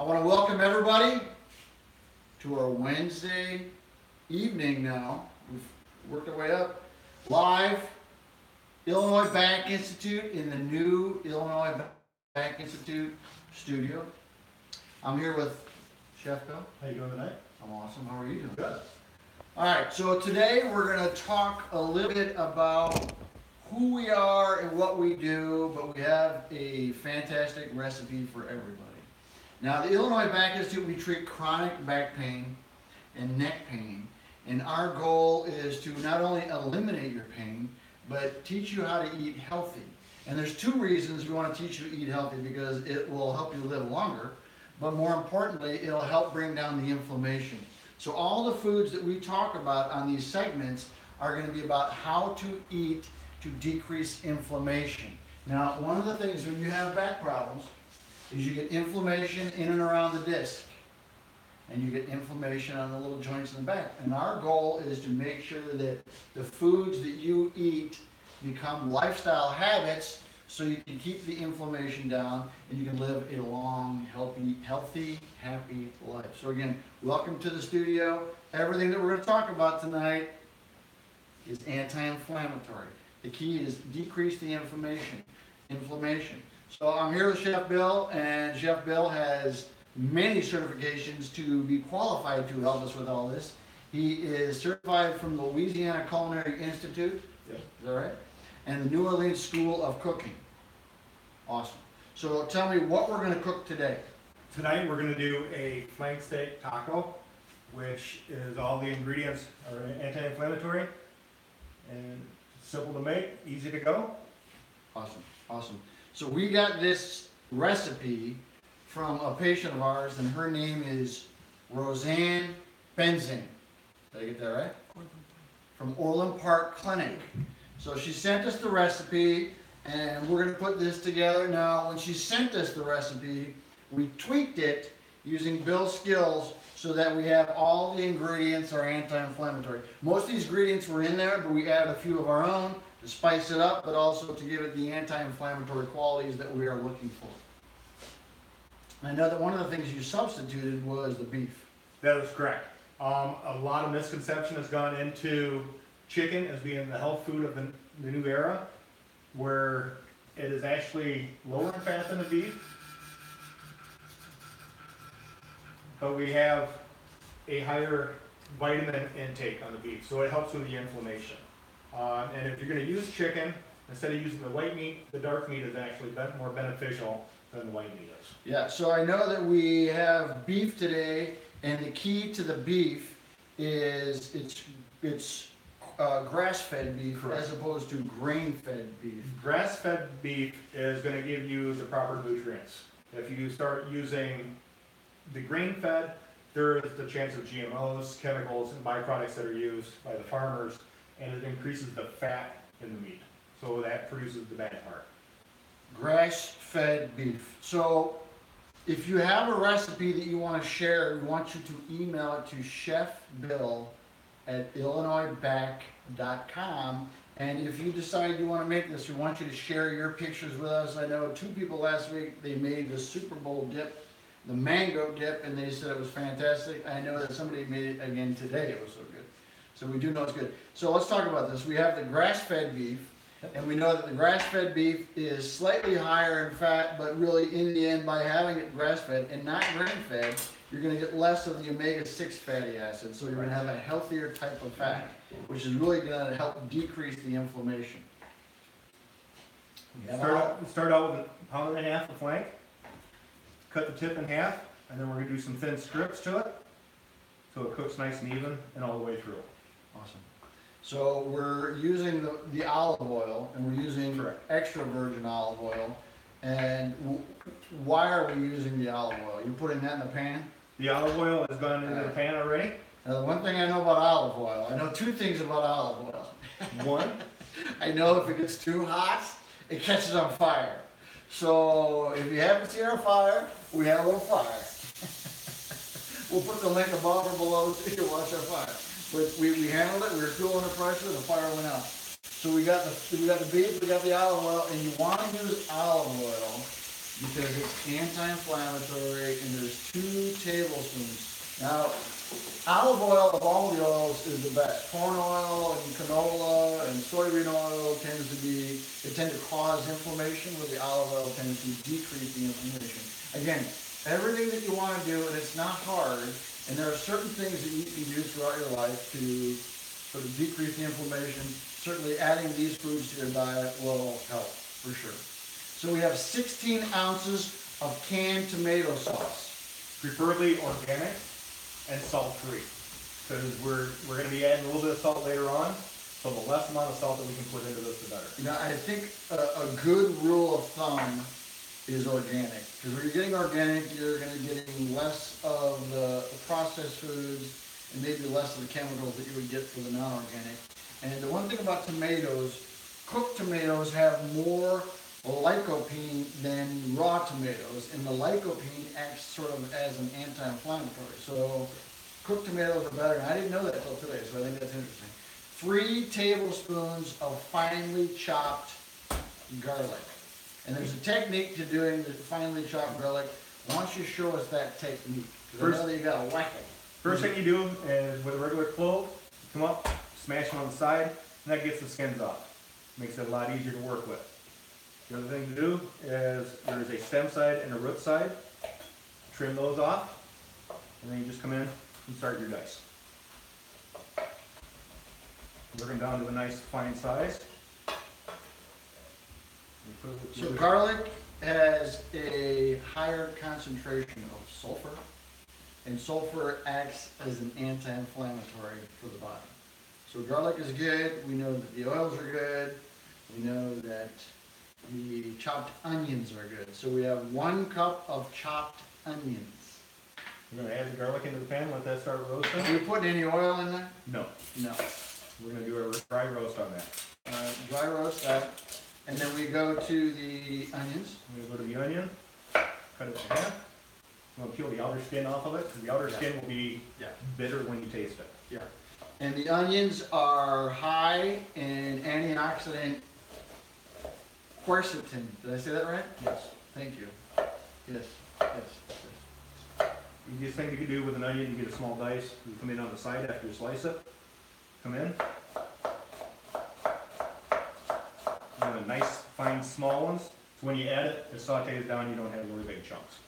I want to welcome everybody to our Wednesday evening now. We've worked our way up. Live, Illinois Bank Institute in the new Illinois Bank Institute studio. I'm here with Chef Bill. How you doing tonight? I'm awesome. How are you doing? Good. All right, so today we're going to talk a little bit about who we are and what we do, but we have a fantastic recipe for everybody. Now, the Illinois Back Institute, we treat chronic back pain and neck pain, and our goal is to not only eliminate your pain, but teach you how to eat healthy. And there's two reasons we want to teach you to eat healthy, because it will help you live longer, but more importantly, it'll help bring down the inflammation. So all the foods that we talk about on these segments are going to be about how to eat to decrease inflammation. Now, one of the things when you have back problems is you get inflammation in and around the disc, and you get inflammation on the little joints in the back. And our goal is to make sure that the foods that you eat become lifestyle habits so you can keep the inflammation down and you can live a long, healthy, happy life. So again, welcome to the studio. Everything that we're going to talk about tonight is anti-inflammatory. The key is decrease the inflammation. So I'm here with Chef Bill, and Chef Bill has many certifications to be qualified to help us with all this. He is certified from the Louisiana Culinary Institute, Yep. is that right? And the New Orleans School of Cooking. Awesome. So tell me what we're going to cook today. Tonight we're going to do a flank steak taco, which is all the ingredients are anti-inflammatory and simple to make, easy to go. Awesome. So we got this recipe from a patient of ours, and her name is Roseanne Benzing. Did I get that right? From Orland Park Clinic. So she sent us the recipe, and we're going to put this together. Now, when she sent us the recipe, we tweaked it using Bill's skills so that we have all the ingredients are anti-inflammatory. Most of these ingredients were in there, but we added a few of our own to spice it up, but also to give it the anti-inflammatory qualities that we are looking for. I know that one of the things you substituted was the beef. That is correct. A lot of misconception has gone into chicken as being the health food of the new era, where it is actually lower in fat than the beef, but we have a higher vitamin intake on the beef, so it helps with the inflammation. And if you're going to use chicken, instead of using the white meat, the dark meat is actually more beneficial than the white meat is. Yeah, so I know that we have beef today, and the key to the beef is it's grass-fed beef. Correct. As opposed to grain-fed beef. Grass-fed beef is going to give you the proper nutrients. If you start using the grain-fed, there is the chance of GMOs, chemicals, and byproducts that are used by the farmers, and it increases the fat in the meat. So that produces the bad part. Grass-fed beef. So if you have a recipe that you want to share, we want you to email it to chefbill@illinoisback.com. And if you decide you want to make this, we want you to share your pictures with us. I know 2 people last week, they made the Super Bowl dip, the mango dip, and they said it was fantastic. I know that somebody made it again today. It was so good. So we do know it's good. So let's talk about this. We have the grass-fed beef, and we know that the grass-fed beef is slightly higher in fat, but really in the end, by having it grass-fed and not grain-fed, you're going to get less of the omega-6 fatty acids. So you're going to have a healthier type of fat, which is really going to help decrease the inflammation. Start out with 1.5 pounds of flank. Cut the tip in half, and then we're going to do some thin strips to it, so it cooks nice and even and all the way through. Awesome. So we're using the olive oil, and we're using extra virgin olive oil. And why are we using the olive oil? You're putting that in the pan? The olive oil has gone into the pan already. Now, the one thing I know about olive oil, I know 2 things about olive oil. One, I know if it gets too hot, it catches on fire. So if you haven't seen our fire, we have a little fire. We'll put the link above or below so you can watch our fire. But we handled it, we were cool under pressure, the fire went out. So we got the beef, we got the olive oil, and you want to use olive oil because it's anti-inflammatory, and there's 2 tablespoons. Now, olive oil of all the oils is the best. Corn oil and canola and soybean oil tends to cause inflammation, where the olive oil tends to decrease the inflammation. Again, everything that you want to do, and it's not hard, and there are certain things that you can do throughout your life to sort of decrease the inflammation. Certainly adding these foods to your diet will help, for sure. So we have 16 ounces of canned tomato sauce. Preferably organic and salt-free, because we're going to be adding a little bit of salt later on, so the less amount of salt that we can put into this, the better. You know, I think a good rule of thumb is organic, because when you're getting organic, you're going to be getting less of the processed foods and maybe less of the chemicals that you would get for the non-organic. And the one thing about tomatoes, cooked tomatoes have more lycopene than raw tomatoes, and the lycopene acts sort of as an anti-inflammatory. So cooked tomatoes are better, and I didn't know that until today, so I think that's interesting. 3 tablespoons of finely chopped garlic. And there's a technique to doing the finely chopped garlic. Why don't you show us that technique? Because I know that you gotta whack it. First thing you do is, with a regular clove, come up, smash them on the side, and that gets the skins off. Makes it a lot easier to work with. The other thing to do is, there's a stem side and a root side. Trim those off, and then you just come in and start your dice. Working down to a nice fine size. So garlic has a higher concentration of sulfur, and sulfur acts as an anti-inflammatory for the body. So garlic is good. We know that the oils are good. We know that the chopped onions are good. So we have 1 cup of chopped onions. We're going to add the garlic into the pan, let that start roasting. Are we putting any oil in there? No, No. we're going to do a dry roast on that. Dry roast that. And then we go to the onions. We're going to go to the onion, cut it in half. I'm going to peel the outer skin off of it, because the outer skin will be bitter when you taste it. Yeah. And the onions are high in antioxidant quercetin. Did I say that right? Yes. Thank you. Yes. Yes. Easiest thing you can do with an onion, you get a small dice, you come in on the side after you slice it, come in. You want a nice, fine, small ones, so when you add it, it sautés down, you don't have really big chunks.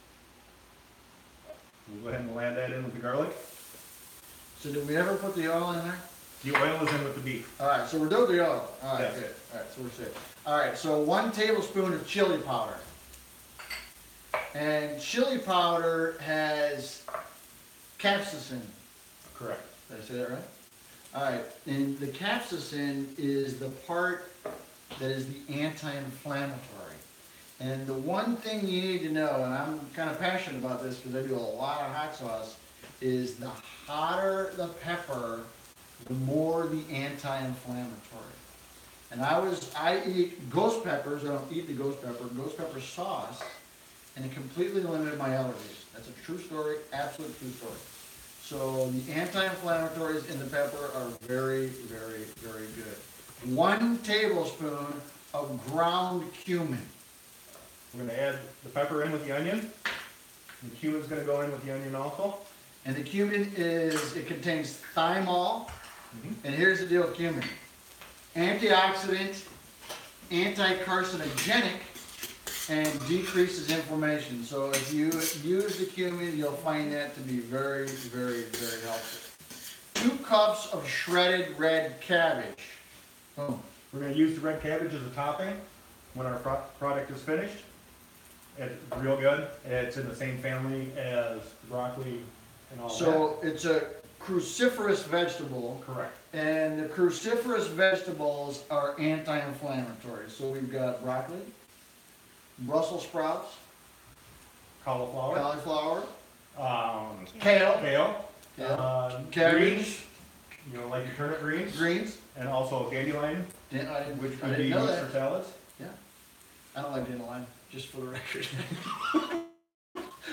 We'll go ahead and add that in with the garlic. So did we ever put the oil in there? The oil is in with the beef. All right, so we're doing the oil. All right, Yes. good. All right, so we're safe. All right, so 1 tablespoon of chili powder. And chili powder has capsaicin. Correct. Did I say that right? All right, and the capsaicin is the part that is the anti-inflammatory. And the one thing you need to know, and I'm kind of passionate about this because I do a lot of hot sauce, is the hotter the pepper, the more the anti-inflammatory. And I eat ghost peppers. I don't eat the ghost pepper sauce, and it completely eliminated my allergies. That's a true story, absolute true story. So the anti-inflammatories in the pepper are very, very, very good. 1 tablespoon of ground cumin. We're going to add the pepper in with the onion. The cumin's going to go in with the onion also. And the cumin it contains thymol. And here's the deal with cumin. Antioxidant, anti-carcinogenic, and decreases inflammation. So if you use the cumin, you'll find that to be very, very, very helpful. 2 cups of shredded red cabbage. Boom. We're going to use the red cabbage as a topping when our product is finished. It's real good. It's in the same family as broccoli and all that. So it's a cruciferous vegetable. Correct. And the cruciferous vegetables are anti-inflammatory. So we've got broccoli, Brussels sprouts, Cauliflower. Kale. Kale. Cabbage. Greens. You know, like your turnip greens. And also dandelion, which could be used for salads. Yeah. I don't like dandelion, just for the record.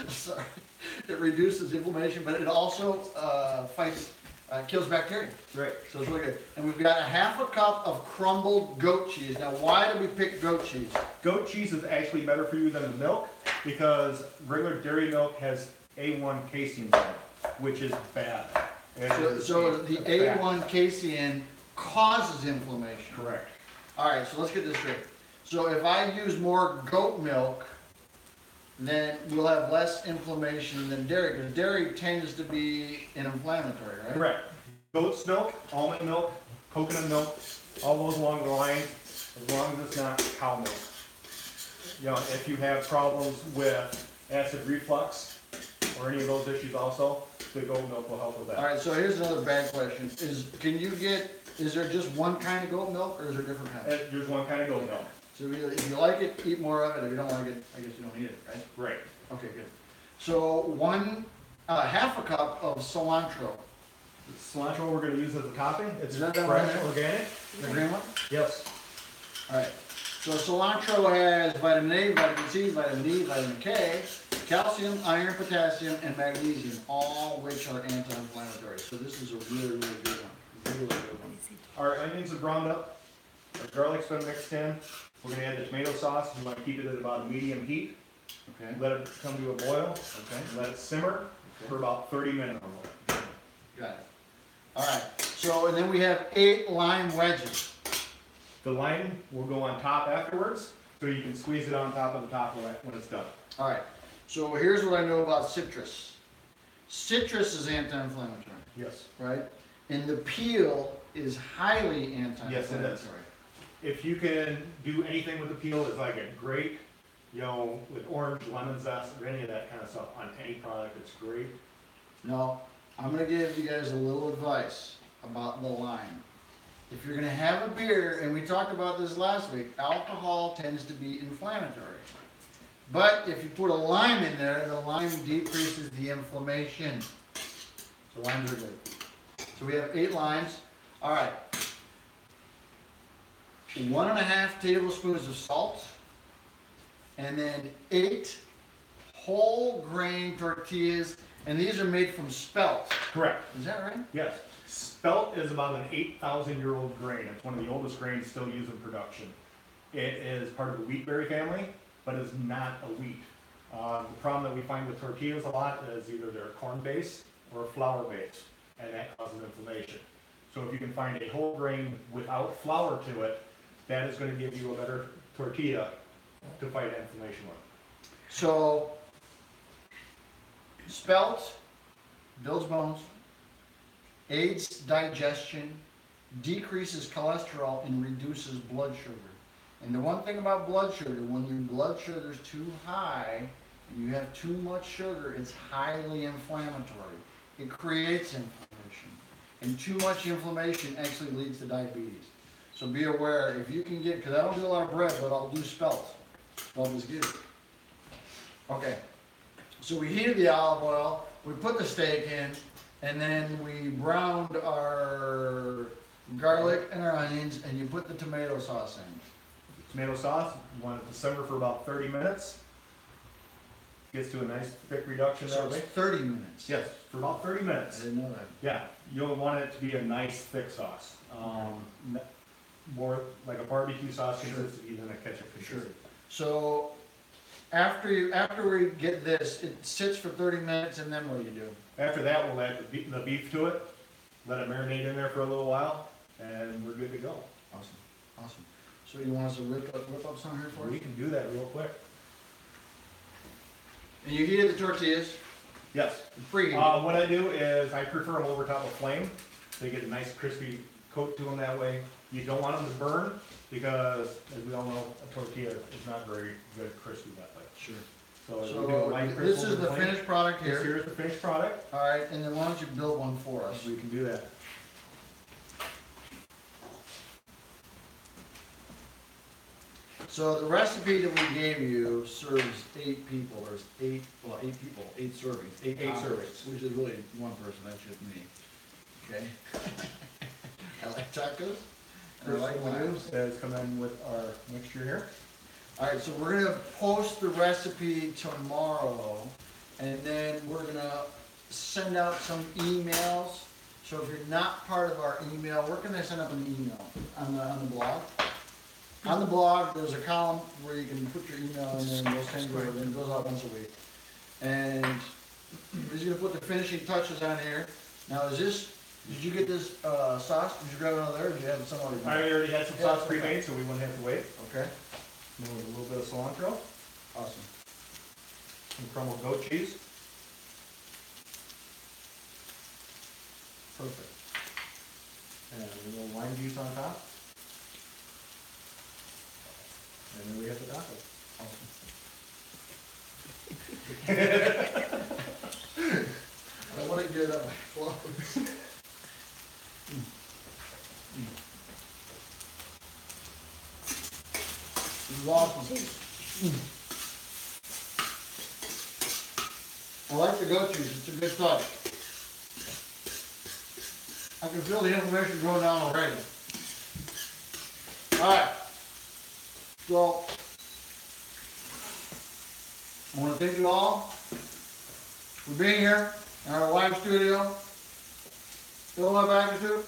Sorry. It reduces inflammation, but it also kills bacteria. Right. So it's really good. And we've got a 1/2 cup of crumbled goat cheese. Now, why do we pick goat cheese? Goat cheese is actually better for you than the milk, because regular dairy milk has A1 casein in it, which is bad. It is So the fat. A1 casein causes inflammation. Correct. All right, so let's get this straight. So if I use more goat milk, then we'll have less inflammation than dairy, because dairy tends to be an inflammatory, right? Correct. Goat's milk, almond milk, coconut milk, all those along the line, as long as it's not cow milk. You know, if you have problems with acid reflux or any of those issues also, the goat milk will help with All that. right, so here's another bad question. Is there just one kind of goat milk, or is there different kinds? There's one kind of goat milk. So if you like it, eat more of it. If you don't like it, I guess you don't eat it, right? Right. Okay, good. So half a cup of cilantro. Cilantro we're gonna use as a topping. It's Is that that fresh, one there? organic. The green one? Yes. All right. So cilantro has vitamin A, vitamin C, vitamin D, vitamin K, calcium, iron, potassium, and magnesium, all which are anti-inflammatory. So this is a really, really good one. Really good one. Our onions are ground up. Our garlic's been mixed in. We're gonna add the tomato sauce. We want to keep it at about a medium heat. Okay. Let it come to a boil. Okay. Let it simmer for about 30 minutes. Got it. All right. So, and then we have 8 lime wedges. The lime will go on top afterwards, so you can squeeze it on top of the top when it's done. All right. So here's what I know about citrus. Citrus is anti-inflammatory, Yes. right? And the peel is highly anti-inflammatory. Yes, it is. If you can do anything with the peel, it's like a grape, you know, with orange, lemon zest, or any of that kind of stuff on any product, it's great. Now, I'm gonna give you guys a little advice about the lime. If you're gonna have a beer, and we talked about this last week, alcohol tends to be inflammatory. But if you put a lime in there, the lime decreases the inflammation. So limes are good. So we have 8 limes. All right. 1.5 tablespoons of salt, and then 8 whole grain tortillas, and these are made from spelt. Correct. Is that right? Yes. Spelt is about an 8,000-year-old grain. It's one of the oldest grains still used in production. It is part of the wheatberry family, but is not a wheat. The problem that we find with tortillas a lot is either they're corn-based or flour-based, and that causes inflammation. So if you can find a whole grain without flour to it, that is going to give you a better tortilla to fight inflammation with. So, spelt builds bones, aids digestion, decreases cholesterol, and reduces blood sugar. And the one thing about blood sugar, when your blood sugar is too high, and you have too much sugar, it's highly inflammatory. It creates inflammation. And too much inflammation actually leads to diabetes. So be aware, if you can get, because I don't do a lot of bread, but I'll do spelt. Spelt is good. Okay, so we heated the olive oil, we put the steak in, and then we browned our garlic and our onions, and you put the tomato sauce in. Tomato sauce, you want it to simmer for about 30 minutes. Gets to a nice thick reduction So that it's way. 30 minutes. Yes, for about 30 I minutes. didn't know that. Yeah, you'll want it to be a nice thick sauce. More like a barbecue sauce consistency than a ketchup consistency. So after we get this, it sits for 30 minutes, and then what do you do? After that, we'll add the beef to it, let it marinate in there for a little while, and we're good to go. Awesome, awesome. So you want us to whip up some here for We us? can do that real quick. And you heated the tortillas, Yes. preheated. What I do is I prefer them over top of flame. They get a nice crispy coat to them that way. You don't want them to burn because, as we all know, a tortilla is not very good crispy that way. Sure. So, So we'll do a light crisp this over is the flame. finished product This here. here is the finished product. All right, and then why don't you build one for us? We can do that. So the recipe that we gave you serves 8 people. There's 8 people, 8 servings, 8 Eight tacos, servings. which is really one person. That's just me. Okay. I like tacos. And I First like thing we do limes. is come in with our mixture here. All right, so we're gonna post the recipe tomorrow, and then we're gonna send out some emails. So if you're not part of our email, we're gonna send up an email on the blog. On the blog, there's a column where you can put your email in there and they'll send you it, and it goes out once a week. And he's gonna put the finishing touches on here. Now, is this, did you get this, sauce? Did you grab it out of there, or did you have it somewhere? I already had some sauce pre-made, so we wouldn't have to wait. Okay, And then with a little bit of cilantro, awesome. some crumbled goat cheese. Perfect. And a little lime juice on top. And then we have the taco. I wanna get it up my clothes. This is awesome. I like the goat cheese, it's a good touch. I can feel the inflammation going down already. Alright. So, I wanna thank you all for being here in our live studio. Feel my attitude?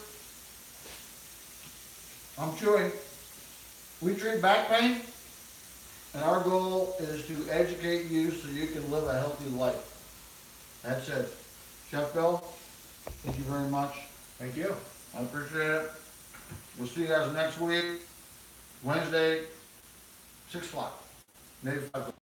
I'm chewing. We treat back pain, and our goal is to educate you so you can live a healthy life. That's it. Chef Bill, thank you very much. Thank you. I appreciate it. We'll see you guys next week, Wednesday, 6 o'clock, maybe 5 o'clock.